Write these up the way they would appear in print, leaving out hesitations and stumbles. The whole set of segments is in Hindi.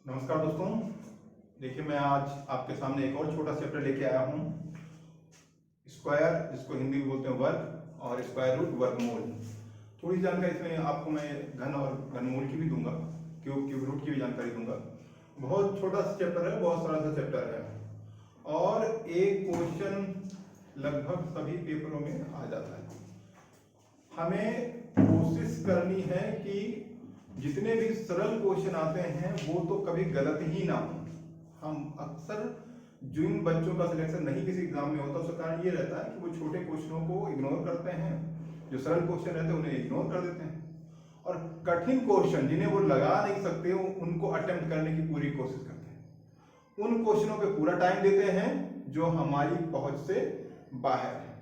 नमस्कार दोस्तों। देखिए, मैं आज आपके सामने एक और छोटा चैप्टर लेके आया हूँ। स्क्वायर, जिसको हिंदी में बोलते हैं वर्ग, और स्क्वायर रूट, वर्गमूल। थोड़ी जानकारी इसमें आपको मैं घन और घनमूल की भी दूंगा, क्यूब रूट की भी जानकारी दूंगा। बहुत छोटा सा चैप्टर है, बहुत सरल सा चैप्टर है, और एक क्वेश्चन लगभग सभी पेपरों में आ जाता है। हमें कोशिश करनी है कि जितने भी सरल क्वेश्चन आते हैं वो तो कभी गलत ही ना हो। हम अक्सर जिन बच्चों का सिलेक्शन नहीं किसी एग्जाम में होता, उसका कारण ये रहता है कि वो छोटे क्वेश्चनों को इग्नोर करते हैं, जो सरल क्वेश्चन रहते हैं उन्हें इग्नोर कर देते हैं, और कठिन क्वेश्चन जिन्हें वो लगा नहीं सकते उनको अटेम्प्ट करने की पूरी कोशिश करते हैं। उन क्वेश्चनों पे पूरा टाइम देते हैं जो हमारी पहुंच से बाहर है,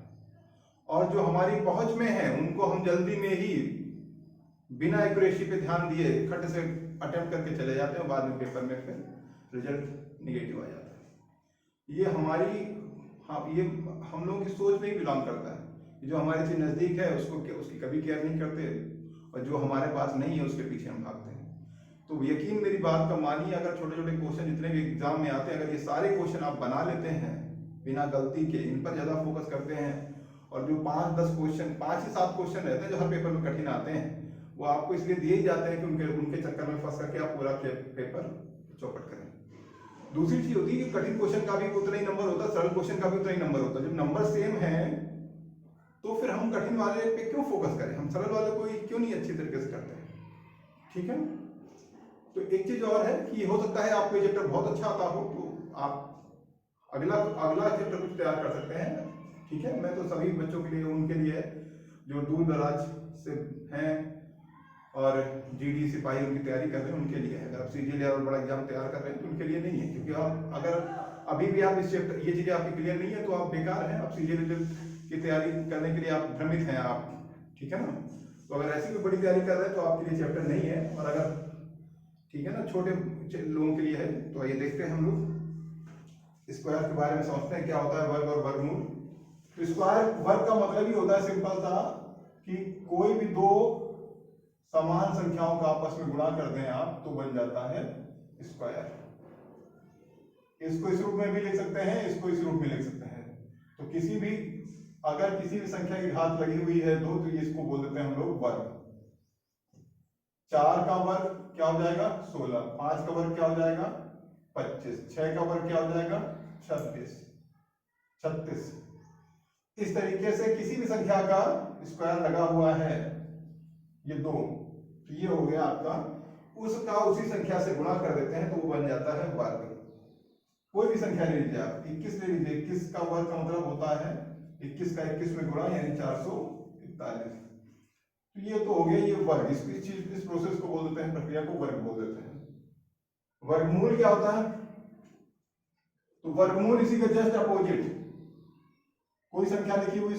और जो हमारी पहुंच में है उनको हम जल्दी में ही बिना एक्यूरेसी पे ध्यान दिए खट से अटेम्प्ट करके चले जाते हैं। बाद में पेपर में फिर रिजल्ट निगेटिव आ जाता है। ये हमारी ये हम लोगों की सोच में ही बिलोंग करता है। जो हमारे से नज़दीक है उसकी कभी केयर नहीं करते, और जो हमारे पास नहीं है उसके पीछे हम भागते हैं। तो यकीन मेरी बात का मानिए, अगर छोटे छोटे क्वेश्चन जितने भी एग्जाम में आते हैं, अगर ये सारे क्वेश्चन आप बना लेते हैं बिना गलती के, इन पर ज़्यादा फोकस करते हैं, और जो 5-10 क्वेश्चन, 5 से 7 क्वेश्चन रहते हैं जो हर पेपर में कठिन आते हैं, वो आपको इसलिए दिए ही जाते हैं कि उनके चक्कर में फंस करके आप पूरा पेपर चौपट करें। दूसरी चीज होती है कि कठिन क्वेश्चन का भी उतना ही नंबर होता है, सरल क्वेश्चन का भी उतना ही नंबर होता है। जब नंबर सेम है तो फिर हम कठिन वाले पे क्यों फोकस करें, हम सरल वाले को क्यों नहीं अच्छी तरीके से करते हैं। ठीक है। तो एक चीज और है कि हो सकता है आपको ये चैप्टर बहुत अच्छा आता हो, तो आप अगला चैप्टर कुछ तैयार कर सकते हैं। ठीक है। मैं तो सभी बच्चों के लिए, उनके लिए जो दूर दराज से हैं और जीडी सिपाही उनकी तैयारी कर रहे हैं, उनके लिए है। अगर आप सीजीएल और बड़ा एग्जाम तैयार कर रहे हैं तो उनके लिए नहीं है, क्योंकि आप अगर अभी भी आप इस चैप्टर, ये चीजें आपकी क्लियर नहीं है तो आप बेकार हैं। आप सीजीएल की तैयारी करने के लिए आप भ्रमित हैं आप। ठीक है ना। तो अगर ऐसी कोई बड़ी तैयारी कर रहे हैं तो आपके लिए चैप्टर नहीं है, और अगर ठीक है ना, छोटे लोगों के लिए है। तो ये देखते हैं हम लोग स्क्वायर के बारे में समझते हैं, क्या होता है वर्ग और वर्गमूल। तो स्क्वायर वर्ग का मतलब ही होता है सिंपल सा कि कोई भी दो समान संख्याओं का आपस में गुणा कर दें आप, तो बन जाता है स्क्वायर। इसको इस रूप में भी लिख सकते हैं, इसको इस रूप में लिख सकते हैं। तो अगर किसी भी संख्या की घात लगी हुई है 2, तो इसको बोल देते हैं हम लोग वर्ग। 4 का वर्ग क्या हो जाएगा 16, 5 का वर्ग क्या हो जाएगा 25, 6 का वर्ग क्या हो जाएगा 36। इस तरीके से किसी भी संख्या का स्क्वायर लगा हुआ है, ये 2, तो ये हो गया आपका, उसका उसी संख्या से गुणा कर देते हैं तो वो बन जाता है वर्ग। कोई भी संख्या ले लीजिए आप, 21 ले लीजिए, 21 का वर्ग का मतलब होता है 21 का 21 में गुणा, यानी 441। तो ये तो हो गया ये वर्ग। इस प्रोसेस को बोल देते हैं, प्रक्रिया को वर्ग बोल देते हैं। वर्गमूल क्या होता है, तो वर्गमूल इसी का जस्ट अपोजिट। कोई संख्या लिखी हुई,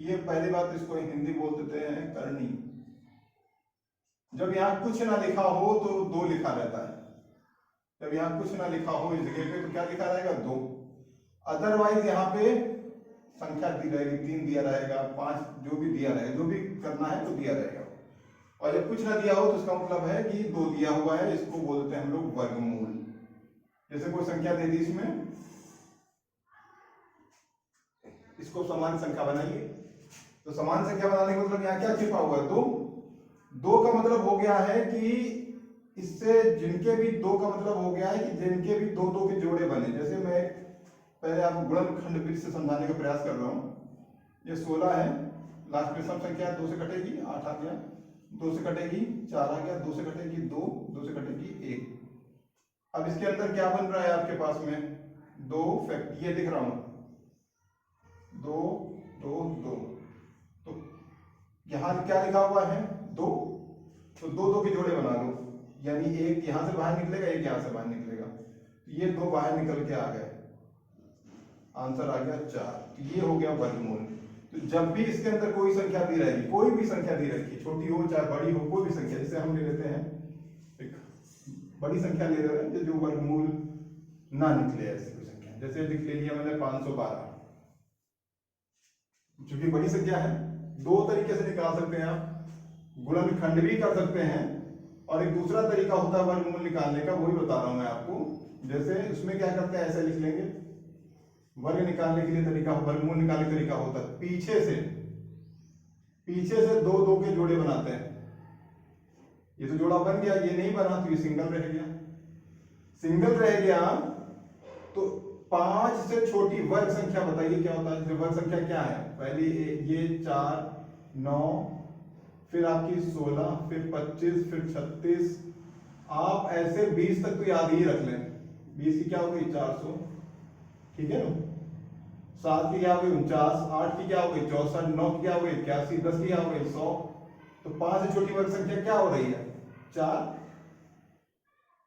ये पहली बात, इसको हिंदी बोल देते हैं करनी। जब यहां कुछ ना लिखा हो तो 2 लिखा रहता है। जब यहां कुछ ना लिखा हो इस जगह पे तो क्या लिखा रहेगा 2। अदरवाइज यहाँ पे संख्या दी रहेगी, 3 दिया रहेगा, 5, जो भी दिया रहेगा, जो भी करना है तो दिया रहेगा। और जब कुछ ना दिया हो तो इसका मतलब है कि 2 दिया हुआ है, इसको बोलते हैं हम लोग वर्गमूल। जैसे कोई संख्या दे दी, इसमें इसको समान संख्या बनाइए, तो समान संख्या बनाने का मतलब यहाँ क्या छिपा हुआ है 2 का मतलब हो गया है कि इससे जिनके भी 2 का मतलब हो गया है कि जिनके भी 2 के जोड़े बने। जैसे मैं पहले आपको गुणनखंड विधि से समझाने का प्रयास कर रहा हूं। ये 16 है, लास्ट में सम संख्या 2 से कटेगी, 8 आ गया, 2 से कटेगी 4 आ गया, 2 से कटेगी 2, 2 से कटेगी 1। अब इसके अंदर क्या बन रहा है आपके पास में 2 फैक्ट, ये लिख रहा हूं 2 2 2। तो यहां क्या लिखा हुआ है 2, तो 2 के जोड़े बना लो, यानी एक यहां से बाहर निकलेगा, एक यहां से बाहर निकलेगा, तो ये 2 बाहर निकल के आ गए, आंसर आ गया 4। तो ये हो गया वर्गमूल। तो जब भी इसके अंदर कोई संख्या दी रहेगी, कोई भी संख्या दी रखी, छोटी हो चाहे बड़ी हो, कोई भी संख्या, जैसे हम ले लेते हैं एक बड़ी संख्या ले रहे हैं जो वर्गमूल ना निकले, ऐसी कोई संख्या, जैसे लिख ले लिया मैंने 512, क्योंकि बड़ी संख्या है। 2 तरीके से निकाल सकते हैं आप, गुणनखंड भी कर सकते हैं और एक दूसरा तरीका होता है वर्गमूल निकालने का, वही बता रहा हूं मैं आपको। जैसे उसमें क्या करते हैं, ऐसे लिख लेंगे, वर्ग निकालने के लिए तरीका, वर्गमूल निकालने का तरीका होता है पीछे से दो दो के जोड़े बनाते हैं। ये तो जोड़ा बन गया, ये नहीं बना तो ये सिंगल रह गया। सिंगल रह गया तो 5 से छोटी वर्ग संख्या बताइए क्या होता है। वर्ग संख्या क्या है, पहली ये 4 9, फिर आपकी 16, फिर 25, फिर 36, आप ऐसे 20 तक तो याद ही रख लें। 20 की क्या हो गई 400, ठीक है ना। 7 की क्या हो गई 49, 8 की क्या हो गई 64, 9 की क्या हो गई 81, 10 की क्या हो गई 100। तो 5 से छोटी वर्ग संख्या क्या हो रही है, 4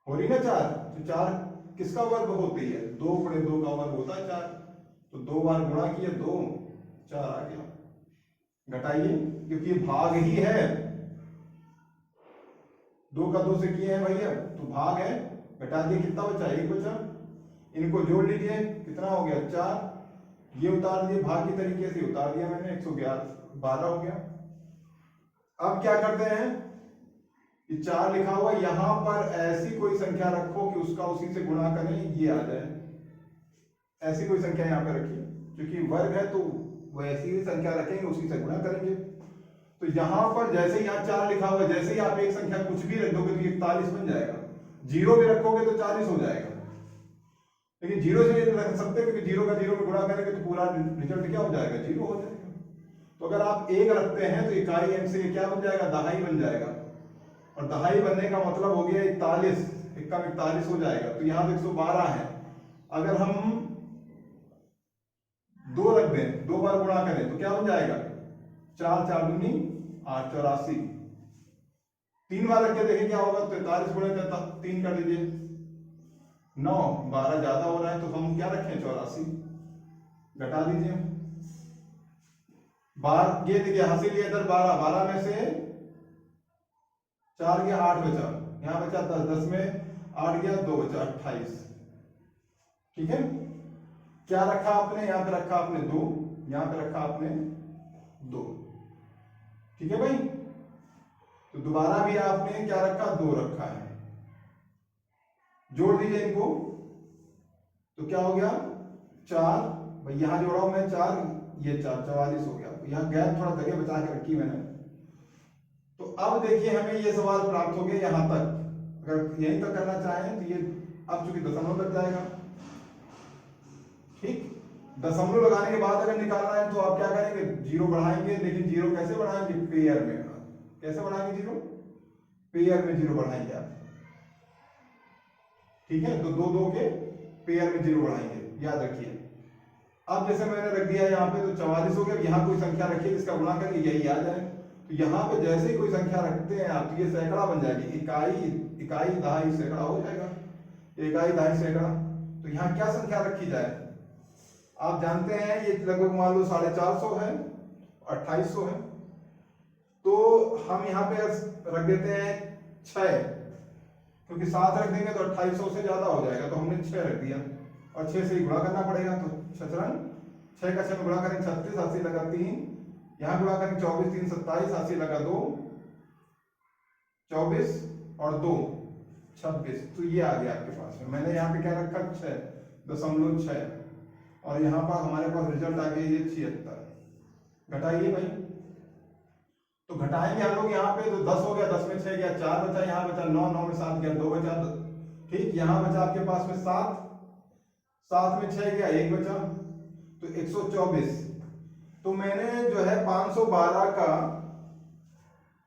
हो रही ना 4। तो 4 किसका वर्ग होती है, 2 गुणे 2 का वर्ग होता है 4। तो 2 बार गुणा किया 2, 4 आ गया। घटाइए क्योंकि ये भाग ही है, 2 का 2 से किए हैं भैया तो भाग है। घटा दिए कितना बचा, 1 बचा। इनको जोड़ लीजिए कितना हो गया 4, ये उतार दिए भाग की तरीके से उतार दिया मैंने, 112 हो गया। अब क्या करते हैं, ये 4 लिखा हुआ यहां पर ऐसी कोई संख्या रखो कि उसका उसी से गुणा करें ये आ जाए। ऐसी कोई संख्या यहां पे रखिए, क्योंकि वर्ग है तो वैसी ही संख्या रखेंगे उसी से गुणा करेंगे। तो यहां पर जैसे ही यहाँ 4 लिखा हुआ है, जैसे ही आप एक संख्या कुछ भी रख दोगे तो 41 बन जाएगा। 0 भी रखोगे तो 40 हो जाएगा, लेकिन 0 से नहीं रख सकते क्योंकि 0 का 0 में गुणा करेंगे तो पूरा रिजल्ट क्या हो जाएगा, 0 हो जाएगा। तो अगर आप 1 रखते हैं तो इकाई अंक से क्या बन जाएगा, दहाई बन जाएगा। और दहाई बनने का मतलब हो गया 41, 41 हो जाएगा। तो यहाँ तो 112 है। अगर हम 2 रख दें, 2 बार गुणा करें तो क्या बन जाएगा, 4 4 दूनी 8, 84। 3 बार रख के देखें क्या होगा, 43 गुणे 3 कर दीजिए 9, 12 ज्यादा हो रहा है तो हम क्या रखें 84, घटा दीजिए। बार ये देखिए हासिल ये इधर 12, 12 में से 4 गया 8 बचा, यहां बचा 10, 10 में 8 गया 2 बचा 28। ठीक है, क्या रखा आपने, यहां पे रखा आपने 2, यहां पे रखा आपने 2। ठीक है भाई, तो दोबारा भी आपने क्या रखा, 2 रखा है। जोड़ दीजिए इनको तो क्या हो गया 4, भाई यहां जोड़ा हूं मैं 4, ये 4, 44 हो गया। यहां गैप थोड़ा जगह बचा के रखी मैंने। तो अब देखिए हमें ये सवाल प्राप्त हो गया यहां तक। अगर यहीं तक करना चाहें तो ये अब चूंकि दशमलव लग जाएगा, ठीक। दशमलव लगाने के बाद अगर निकालना है तो आप क्या करेंगे, 0 बढ़ाएंगे। लेकिन 0 कैसे बढ़ाएंगे, पेयर में। कैसे बढ़ाएंगे 0, पेयर में 0 बढ़ाएंगे आप। ठीक है, तो 2 2 के पेयर में 0 बढ़ाएंगे, याद रखिए। अब जैसे मैंने रख दिया यहाँ पे तो 44 हो गया। यहाँ कोई संख्या रखिए जिसका गुणा करिए यही आ जाए। तो यहाँ पे जैसे ही कोई संख्या रखते हैं आप तो ये सैकड़ा बन जाएगी। इकाई दहाई सैकड़ा हो जाएगा, इकाई दहाई सैकड़ा। तो यहाँ क्या संख्या रखी जाए, आप जानते हैं ये लगभग मान लो 450 है, 2800 है। तो हम यहाँ पे रख देते हैं 6, क्योंकि 7 रख देंगे तो 2800 से ज्यादा हो जाएगा। तो हमने 6 रख दिया और 6 से ही गुणा करना पड़ेगा। तो 6 का 6 में गुणा करें 36, 80 लगा 3, यहाँ गुणा करें 24 3 27, 80 लगा 2, 24 और 2 26। तो ये आ गया आपके पास में। मैंने यहाँ पे क्या रखा 6.6 और यहाँ पर हमारे पास रिजल्ट आ गया ये 76। घटाइए भाई, तो घटाएंगे हम लोग यहाँ पे तो 10 हो गया, 10 में 6 गया 4 बचा, यहाँ बचा 9, 9 में 7 गया 2 बचा। ठीक, यहाँ बचा आपके पास में 7, 7 में 6 गया 1 बचा, तो 124। तो मैंने जो है 512 का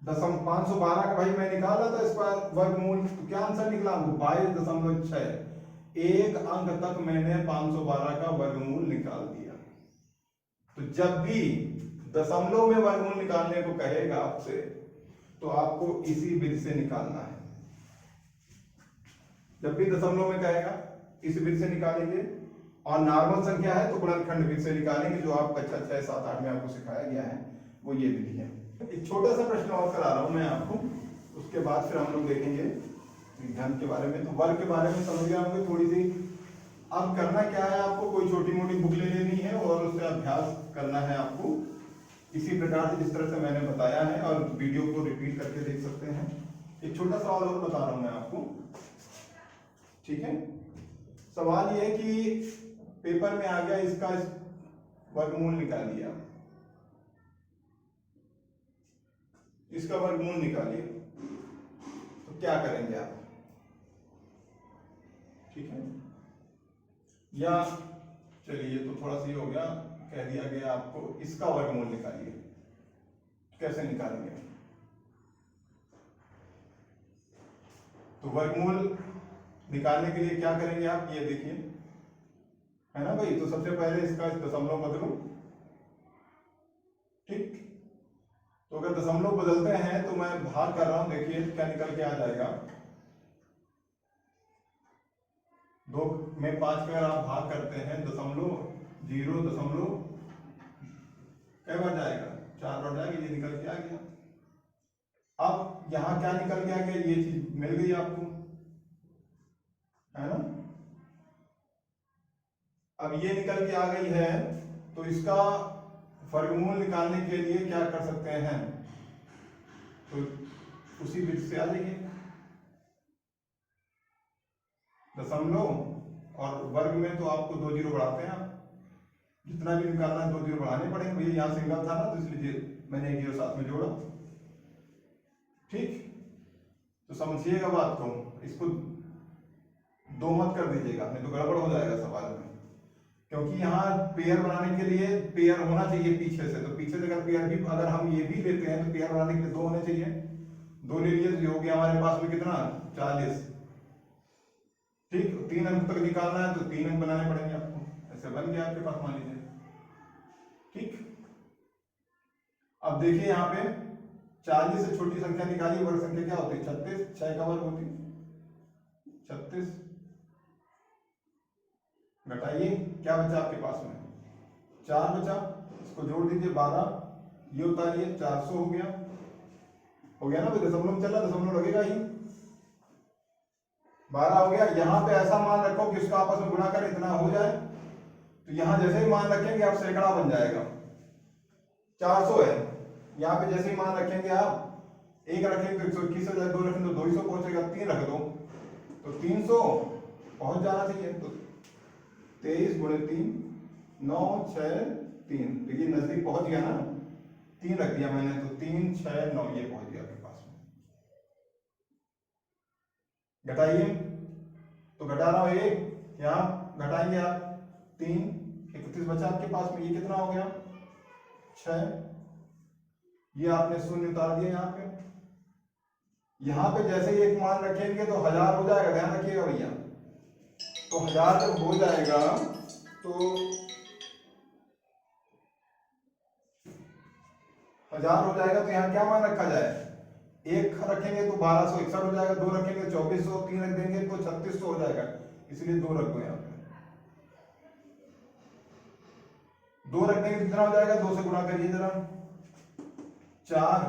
512 का भाई मैं निकाला था स्क्वायर वर्गमूल। तो क्या आंसर निकला, 22.6। एक अंक तक मैंने 512 का वर्गमूल निकाल दिया। तो जब भी दशमलव में वर्गमूल निकालने को कहेगा आपसे तो आपको इसी विधि से निकालना है। जब भी दशमलव में कहेगा इसी विधि से निकालेंगे। और नॉर्मल संख्या है तो गुणनखंड विधि से निकालेंगे, जो आप कक्षा 6 7 8 में आपको सिखाया गया है वो ये विधि है। एक छोटा सा प्रश्न और करा रहा हूं मैं आपको, उसके बाद फिर हम लोग देखेंगे विज्ञान के बारे में। तो वर्ग के बारे में समझ गए होंगे थोड़ी सी। अब करना क्या है, आपको कोई छोटी मोटी बुक ले लेनी है और उससे अभ्यास करना है आपको इसी प्रकार से जिस तरह से मैंने बताया है, और वीडियो को रिपीट करके देख सकते हैं। एक छोटा सवाल और बता रहा हूं मैं आपको, ठीक है। सवाल ये है कि पेपर में आ गया इसका वर्गमूल निकालिए आप, इसका वर्गमूल निकालिए, तो क्या करेंगे आप, ठीक है। या चलिए तो थोड़ा सा ये हो गया, कह दिया गया आपको इसका वर्गमूल निकालिए, कैसे निकालेंगे, तो वर्गमूल निकालने के लिए क्या करेंगे आप, ये देखिए, है ना भाई। तो सबसे पहले इसका दशमलव बदलो, ठीक। तो अगर दशमलव बदलते हैं तो मैं भाग कर रहा हूं, देखिए क्या निकल के आ जाएगा। 2 में 5 का अगर आप भाग करते हैं, दशमलव 0 दशमलव कई बार जाएगा, 4 बार जाएगा, ये निकल के आ गया। अब यहां क्या निकल के आ गया, ये चीज मिल गई आपको, है ना। अब ये निकल के आ गई है, तो इसका वर्गमूल निकालने के लिए क्या कर सकते हैं, तो उसी बिट से आ जाइए, दशमलव और वर्ग में तो आपको 2 जीरो बढ़ाते हैं आप, जितना भी निकालना है 2 जीरो बढ़ाने पड़ेंगे। भैया यहाँ सिंगल था ना, तो इसलिए मैंने 1 जीरो साथ में जोड़ा, ठीक। तो समझिएगा बात को, इसको 2 मत कर दीजिएगा, नहीं तो गड़बड़ हो जाएगा सवाल में, क्योंकि यहाँ पेयर बनाने के लिए पेयर होना चाहिए पीछे से, तो पीछे से अगर पेयर भी अगर हम ये भी लेते हैं तो पेयर बनाने के लिए 2 होने चाहिए, 2 ले लिए, जो हो गया हमारे पास में कितना 40, ठीक। 3 अंक तक निकालना है तो 3 अंक बनाने पड़ेंगे आपको, ऐसे बन गया आपके पास, मान लीजिए, ठीक। अब देखिए यहाँ पे 40 से छोटी संख्या निकाली, वर्ग संख्या क्या होती है, 36, 6 का वर्ग होती है 36, घटाइए, क्या बचा आपके पास में, 4 बचा, इसको जोड़ दीजिए 12, ये उतारिए 400 हो गया ना भाई, दशमलव चल रहा, दशमलव लगेगा ही, 12 हो गया। यहाँ पे ऐसा मान रखो कि उसका आपस में गुणा कर इतना हो जाए, तो यहाँ जैसे ही मान रखेंगे आप सैकड़ा बन जाएगा, 400 है, यहाँ पे जैसे ही मान रखेंगे आप, 1 रखेंगे तो 121 हो जाएगा, 2 रखेंगे तो 200 पहुंचेगा, 3 रख दो तो 300 पहुंच जाना चाहिए, तो 23 गुणे 3 9 6 3, देखिए नजदीक पहुंच गया ना, 3 रख दिया मैंने, तो 3 6 9 ये पहुंच गया आपके पास में। घटाइए, तो घटा रहा हूं 1, यहाँ घटाएंगे आप 3, 31 बचा आपके पास में, ये कितना हो गया 6, ये आपने शून्य उतार दिया यहाँ पे। यहाँ पे जैसे ही एक मान रखेंगे तो 1000 हो जाएगा, ध्यान रखिएगा भैया, तो 1000 जब हो जाएगा तो 1000 हो जाएगा, तो यहाँ क्या मान रखा जाए, 1 रखेंगे तो 1261 हो जाएगा, 2 रखेंगे 2400, 3 रख देंगे तो 3600 हो जाएगा, इसलिए 2 रख दो यहाँ पे, 2 रख देंगे कितना हो जाएगा, 2 से गुणा करिए जरा, 4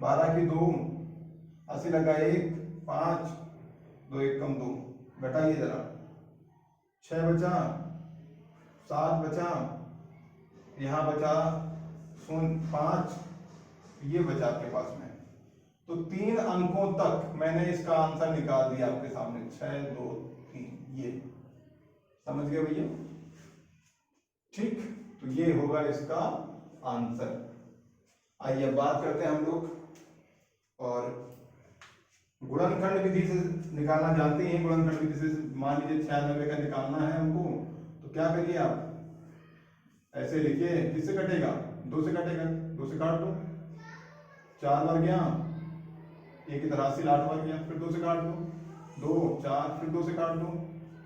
12 की 2 80 लगा 1 5 2 1 कम 2, घटाइए जरा, 6 बचा, 7 बचा, यहाँ बचा 5, ये बचा आपके पास में। तो 3 अंकों तक मैंने इसका आंसर निकाल दिया आपके सामने, 6 2 3, ये समझ गए भैया, ठीक। तो ये होगा इसका आंसर। आइए अब बात करते हैं हम लोग, और गुणनखंड विधि से निकालना जानते हैं, गुणनखंड विधि से मान लीजिए 96 का निकालना है हमको, तो क्या करिए आप, ऐसे लिखिए, किससे कटेगा, 2 से कटेगा, 2 से काट दो, 4 बार गया, 1 इधर 80 8 बार गया, फिर 2 से काट दो, 2 4 फिर 2 से काट दो,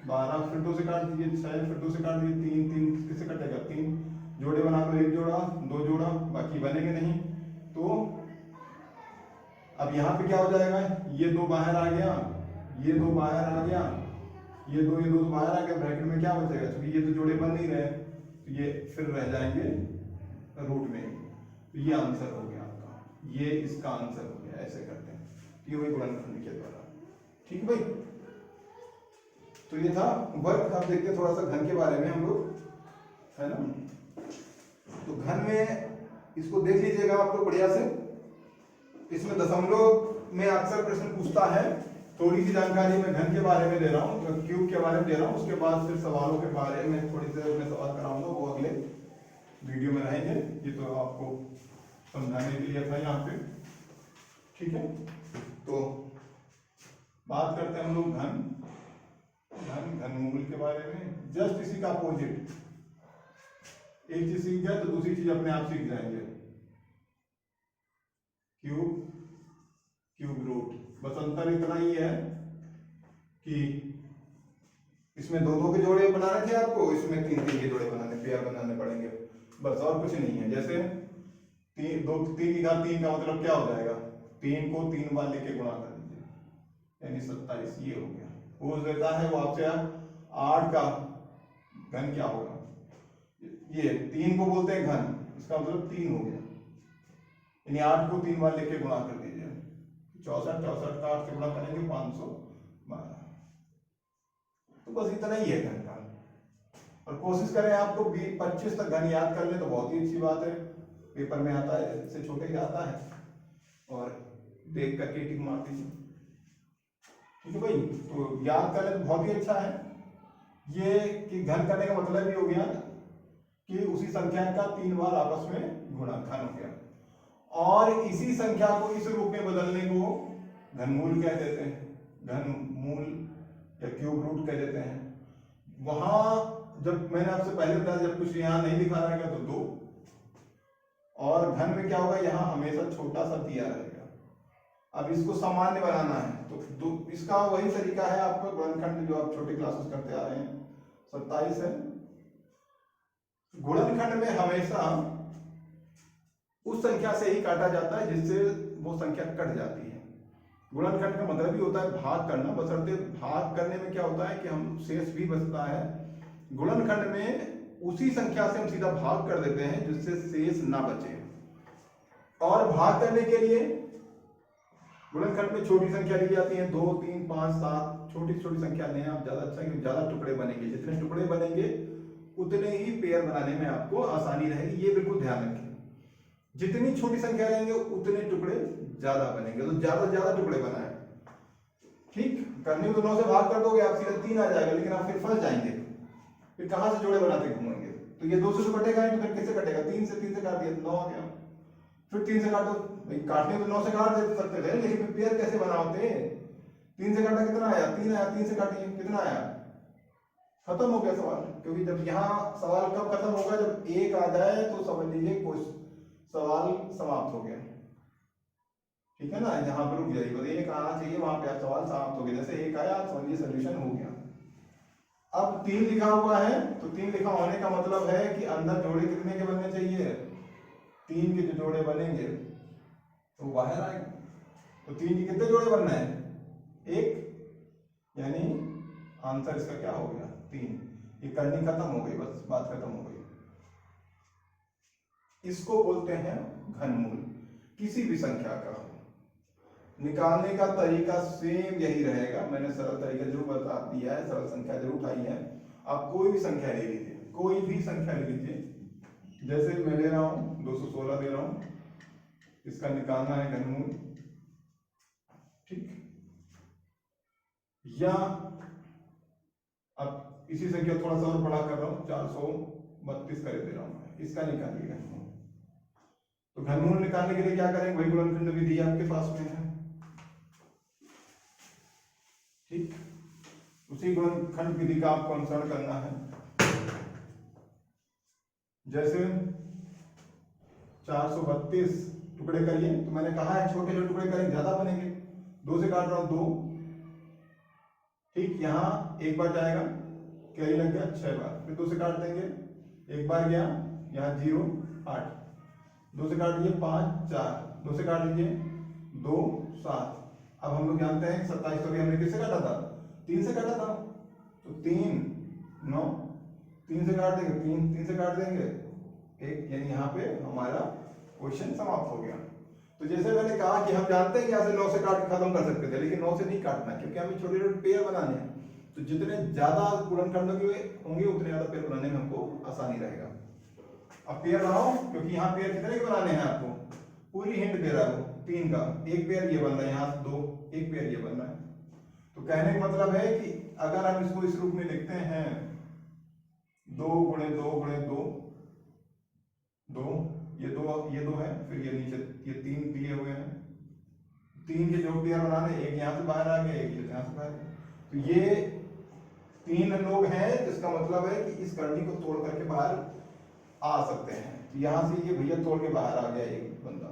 12 फिर 2 से काट दीजिए, 6 फिर 2 से काट दीजिए, 3 3 किससे कटेगा, 3 जोड़े बना लो, 1 जोड़ा 2 जोड़ा, बाकी बनेंगे नहीं। तो अब यहाँ पे क्या हो जाएगा, ये 2 बाहर आ गया, ये 2 बाहर आ गया, ये 2 बाहर आ गया, ब्रैकेट में क्या बचेगा, क्योंकि ये तो जोड़े बन नहीं रहे, तो ये फिर रह जाएंगे रूट में, तो ये आंसर हो गया आपका, ये इसका आंसर हो गया, ऐसे करते हैं, ये वही गुणनखंड के द्वारा, ठीक भाई। तो ये था वर्ग। आप देखते हैं थोड़ा सा घन के बारे में हम लोग, है ना। तो घन में इसको देख लीजिएगा आप लोग बढ़िया से, इसमें दशमलव में अक्सर प्रश्न पूछता है। थोड़ी सी जानकारी मैं घन के बारे में दे रहा हूँ, क्यूब के बारे में दे रहा हूँ, उसके बाद फिर सवालों के बारे में थोड़ी देर में सवाल कराऊंगा, वो अगले वीडियो में रहेंगे। ये तो आपको समझाने के लिए था यहाँ पे, ठीक है। तो बात करते हैं हम लोग घनमूल के बारे में। जस्ट इसी का अपोजिट, एक चीज सीख जाए तो दूसरी चीज अपने आप सीख जाएंगे। क्यूब रूट, बस अंतर इतना ही है कि इसमें दो के जोड़े बनाने थे आपको, इसमें तीन के जोड़े बनाने, पेयर बनाने पड़ेंगे, बस और कुछ नहीं है। जैसे तीन की घात 3 का मतलब क्या हो जाएगा, 3 को 3 बार लेके गुणा कर दीजिए, यानी 27। ये हो गया। वो देता है वो आपसे 8 का घन क्या होगा, ये 3 को बोलते हैं घन, इसका मतलब 3 हो गया, यानी 8 को 3 बार लेके गुणा कर दीजिए। 64 का 8 से गुणा करेंगे 512। तो बस इतना ही है घन का। और कोशिश करें आपको 25 तक घन याद कर ले तो बहुत ही अच्छी बात है, पेपर में आता है, इससे छोटे ही आता है, और देख करके टिक मार दीजिए, ठीक है भाई। तो याद कर ले तो बहुत ही अच्छा है। ये कि घन करने का मतलब ये हो गया कि उसी संख्या का 3 बार आपस में गुणा, घन हो गया। और इसी संख्या को इस रूप में बदलने को घनमूल कह देते हैं, घनमूल या क्यूब रूट कह देते हैं। वहां जब मैंने आपसे पहले बताया, जब कुछ यहाँ नहीं लिखा रहेगा तो 2, और घन में क्या होगा, यहाँ हमेशा छोटा सा दिया रहेगा। अब इसको सामान्य बनाना है तो इसका वही तरीका है आपका गुणनखंड, जो आप छोटी क्लासेस करते आ रहे हैं, 27 है। गुणनखंड में हमेशा उस संख्या से ही काटा जाता है जिससे वो संख्या कट जाती है। गुणनखंड का मतलब ही होता है भाग करना, बशर्ते भाग करने में क्या होता है कि हम शेष भी बचता है। गुणनखंड में उसी संख्या से हम सीधा भाग कर देते हैं जिससे शेष ना बचे। और भाग करने के लिए गुणनखंड में छोटी संख्या ली जाती है, 2, 3, 5, 7, छोटी छोटी संख्या लें आप, ज्यादा अच्छा है, ज्यादा टुकड़े बनेंगे। जितने टुकड़े बनेंगे उतने ही पेयर बनाने में आपको आसानी रहेगी, ये बिल्कुल ध्यान रखें। जितनी छोटी संख्या लेंगे उतने टुकड़े ज्यादा बनेंगे, तो ज्यादा टुकड़े बनाए, ठीक। करने में तो 9 से भाग कर दोगे आप, सीधा 3 आ जाएगा, लेकिन आप फिर फंस जाएंगे, फिर कहां से जोड़े बनाते घूमेंगे। तो ये 2 से तो कटेगा नहीं, तो फिर किससे कटेगा, 3 से काट दिया 9 आ गया, फिर 3 से काटो, भाई काटने तो 9 से काट दे सकते थे, लेकिन फिर पेयर कैसे बनाते। 3 से काटा कितना आया, 3 आया, 3 से काटिए कितना आया, खत्म हो गया सवाल। क्योंकि जब यहाँ सवाल कब खत्म होगा, जब 1 आ जाए तो समझ लीजिए कुछ सवाल समाप्त हो गया, ठीक है ना। यहाँ पर रुक जाइए, बस 1 आना चाहिए, वहां पे आप सवाल समाप्त हो गया। जैसे 1 आया आप समझिए सोल्यूशन हो गया। अब 3 लिखा हुआ है, तो 3 लिखा होने का मतलब है कि अंदर जोड़े कितने के बनने चाहिए, 3 के जो जोड़े बनेंगे तो बाहर आएगा। तो 3 के कितने जोड़े बनना है, 1, यानी आंसर इसका क्या हो गया, 3। ये करनी खत्म हो गई, बस बात खत्म हो गई। इसको बोलते हैं घनमूल, किसी भी संख्या का हो। निकालने का तरीका सेम यही रहेगा, मैंने सरल तरीका जरूर बता दिया है, सरल संख्या जरूर उठाई है। आप कोई भी संख्या ले लीजिए, कोई भी संख्या ले लीजिए, जैसे मैं ले रहा हूं 216 ले रहा हूं, इसका निकालना है घनमूल, ठीक। या अब इसी संख्या थोड़ा सा और बड़ा कर रहा हूं, 432 कर दे रहा हूं, इसका निकालिए घनमूल। तो घनमूल निकालने के लिए क्या करेंगे, वही गुणनखंड विधि आपके पास में है, ठीक। उसी गुणनखंड विधि का आपको अनुसरण करना है। जैसे 432 टुकड़े करिए, तो मैंने कहा है छोटे छोटे टुकड़े करेंगे ज्यादा बनेंगे, 2 से काट रहा हूं 2, ठीक। यहाँ 1 बार जाएगा, कैरी लग गया 6 बार, फिर 2 से काट देंगे, 1 बार गया, यहाँ 0, 8, 2 से काट लीजिए 5, 4, 2 से काट लीजिए 2, 7। अब हम लोग जानते हैं 27 तो भी हमने किससे काटा था, 3 से काटा था, तो 3, 9, 3 से काट देंगे, 3 से काट देंगे 1, यानी यहाँ पे हमारा क्वेश्चन समाप्त हो गया। तो जैसे मैंने कहा कि हम जानते हैं कि यहाँ से 9 से काट के खत्म कर सकते थे, लेकिन 9 से नहीं काटना, क्योंकि हमें छोटे छोटे पेयर बनाने हैं। तो जितने ज्यादा गुणनखंड होंगे उतने ज्यादा पेयर बनाने में हमको आसानी रहेगा। अब पेयर बनाओ, क्योंकि यहाँ पेयर कितने के बनाने हैं आपको, पूरी हिंट दे रहा है वो, 3 का, एक पेयर ये बन रहा है, यहाँ से 2, एक पेयर ये बन रहा है। तो कहने का मतलब है कि अगर हम इसको इस रूप में लिखते हैं 2 गुणे 2 गुणे 2, 2 ये 2 है, फिर ये नीचे ये 3 दिए हुए हैं, 3 के जो पेयर बनाने, एक यहाँ से बाहर आ गया, एक यहाँ से बाहर गया, तो ये 3 लोग हैं, इसका मतलब है कि इस करनी को तोड़ करके बाहर आ सकते हैं। तो यहाँ से ये भैया तोड़ के बाहर आ गया एक बंदा,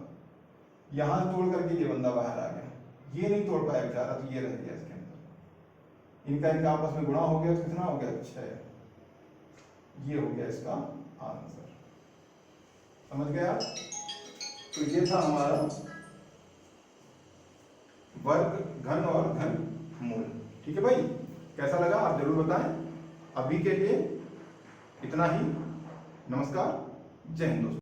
यहाँ तोड़ करके ये बंदा बाहर आ गया, ये नहीं तोड़ पाया बेचारा, तो ये रह गया इसके अंदर। इनका आपस में गुणा हो गया तो कितना हो गया, 6। ये हो गया इसका आंसर। समझ गए आप? तो ये था हमारा वर्ग, घन और घन मूल। ठीक है भाई, कैसा लगा आप जरूर बताएं। अभी के लिए इतना ही। नमस्कार, जय हिंद दोस्तों।